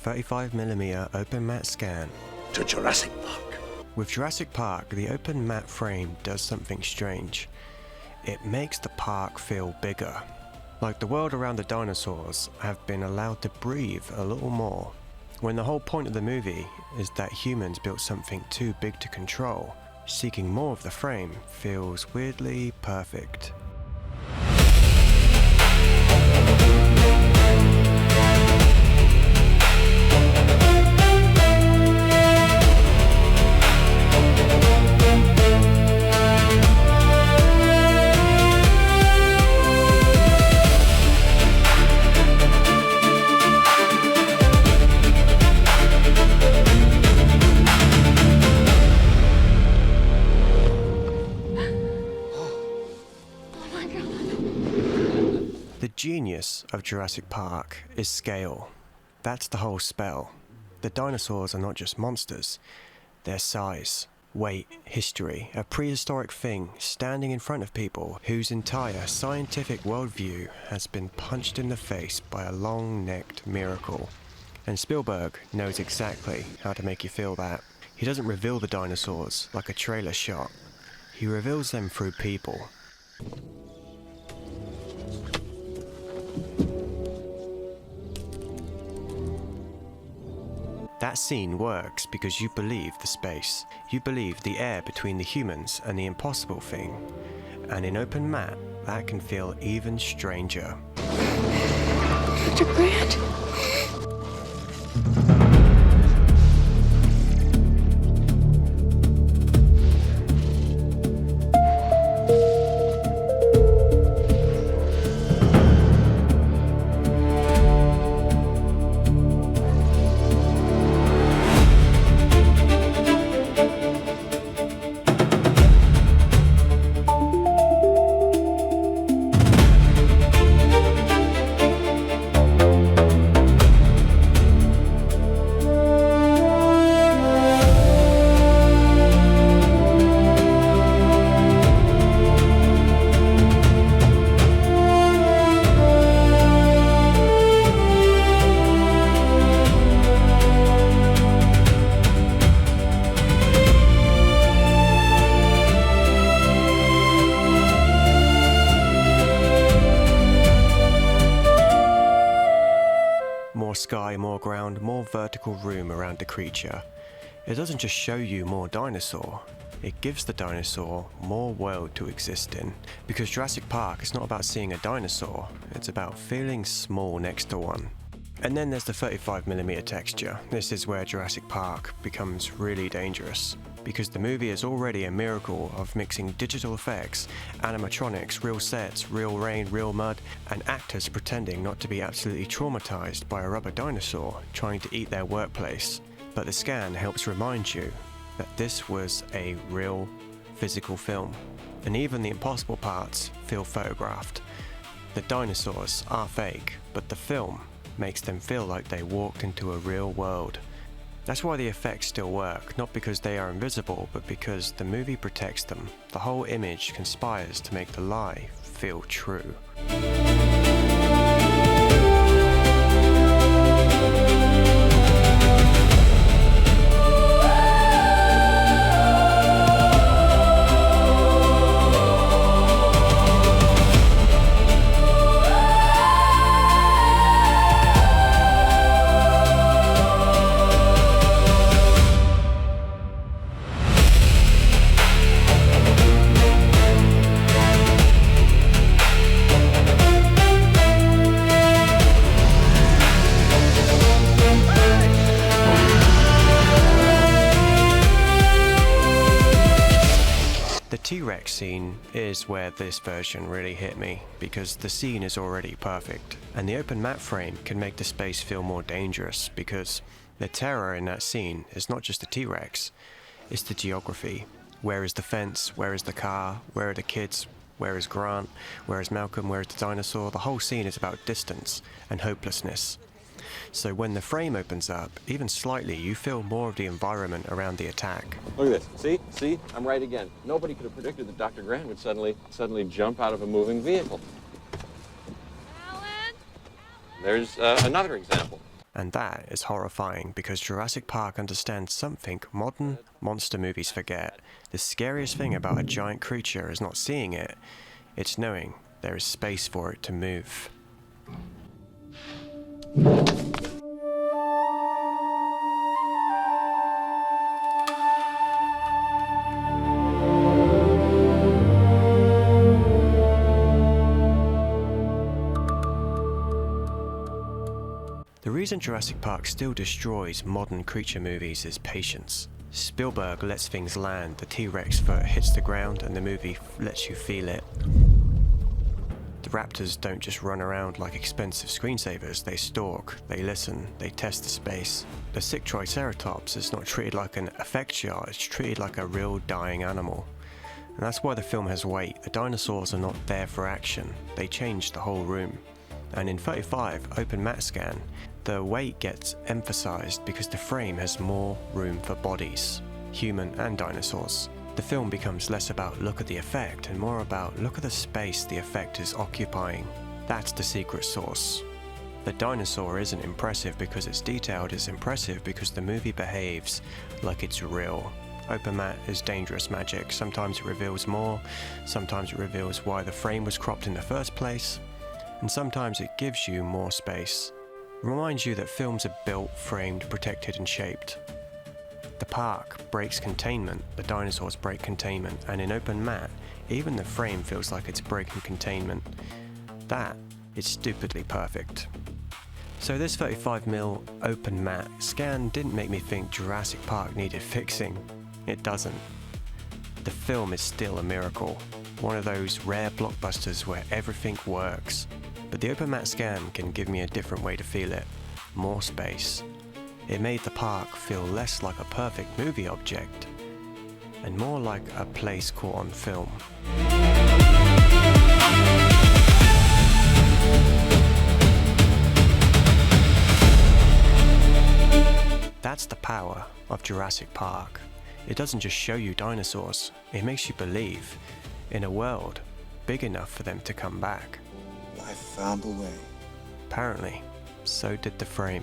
35mm open matte scan. To Jurassic Park. With Jurassic Park, the open matte frame does something strange. It makes the park feel bigger. Like the world around the dinosaurs have been allowed to breathe a little more. When the whole point of the movie is that humans built something too big to control, seeking more of the frame feels weirdly perfect. The genius of Jurassic Park is scale. That's the whole spell. The dinosaurs are not just monsters, they're size, weight, history, a prehistoric thing standing in front of people whose entire scientific worldview has been punched in the face by a long-necked miracle. And Spielberg knows exactly how to make you feel that. He doesn't reveal the dinosaurs like a trailer shot. He reveals them through people. That scene works because you believe the space. You believe the air between the humans and the impossible thing. And in open matte, that can feel even stranger. Dr. Grant? More sky, more ground, more vertical room around the creature. It doesn't just show you more dinosaur, it gives the dinosaur more world to exist in. Because Jurassic Park is not about seeing a dinosaur, it's about feeling small next to one. And then there's the 35mm texture. This is where Jurassic Park becomes really dangerous, because the movie is already a miracle of mixing digital effects, animatronics, real sets, real rain, real mud, and actors pretending not to be absolutely traumatized by a rubber dinosaur trying to eat their workplace. But the scan helps remind you that this was a real physical film, and even the impossible parts feel photographed. The dinosaurs are fake, but the film makes them feel like they walked into a real world. That's why the effects still work, not because they are invisible, but because the movie protects them. The whole image conspires to make the lie feel true. The T-Rex scene is where this version really hit me, because the scene is already perfect, and the open matte frame can make the space feel more dangerous, because the terror in that scene is not just the T-Rex, it's the geography. Where is the fence? Where is the car? Where are the kids? Where is Grant? Where is Malcolm? Where is the dinosaur? The whole scene is about distance and hopelessness. So when the frame opens up, even slightly, you feel more of the environment around the attack. Look at this. See? I'm right again. Nobody could have predicted that Dr. Grant would suddenly jump out of a moving vehicle. Alan? There's another example. And that is horrifying because Jurassic Park understands something modern monster movies forget. The scariest thing about a giant creature is not seeing it, it's knowing there is space for it to move. The reason Jurassic Park still destroys modern creature movies is patience. Spielberg lets things land, the T-Rex foot hits the ground and the movie lets you feel it. The raptors don't just run around like expensive screensavers, they stalk, they listen, they test the space. The sick Triceratops is not treated like an effect jar, it's treated like a real dying animal. And that's why the film has weight. The dinosaurs are not there for action, they change the whole room. And in 35 open matte scan, the weight gets emphasized because the frame has more room for bodies, human and dinosaurs. The film becomes less about look at the effect and more about look at the space the effect is occupying. That's the secret sauce. The dinosaur isn't impressive because it's detailed, it's impressive because the movie behaves like it's real. Open matte is dangerous magic. Sometimes it reveals more, sometimes it reveals why the frame was cropped in the first place, and sometimes it gives you more space. It reminds you that films are built, framed, protected and shaped. The park breaks containment, the dinosaurs break containment, and in open matte, even the frame feels like it's breaking containment. That is stupidly perfect. So this 35mm open matte scan didn't make me think Jurassic Park needed fixing. It doesn't. The film is still a miracle, one of those rare blockbusters where everything works. But the open matte scan can give me a different way to feel it, more space. It made the park feel less like a perfect movie object, and more like a place caught on film. That's the power of Jurassic Park. It doesn't just show you dinosaurs, it makes you believe in a world big enough for them to come back. I found a way. Apparently, so did the frame.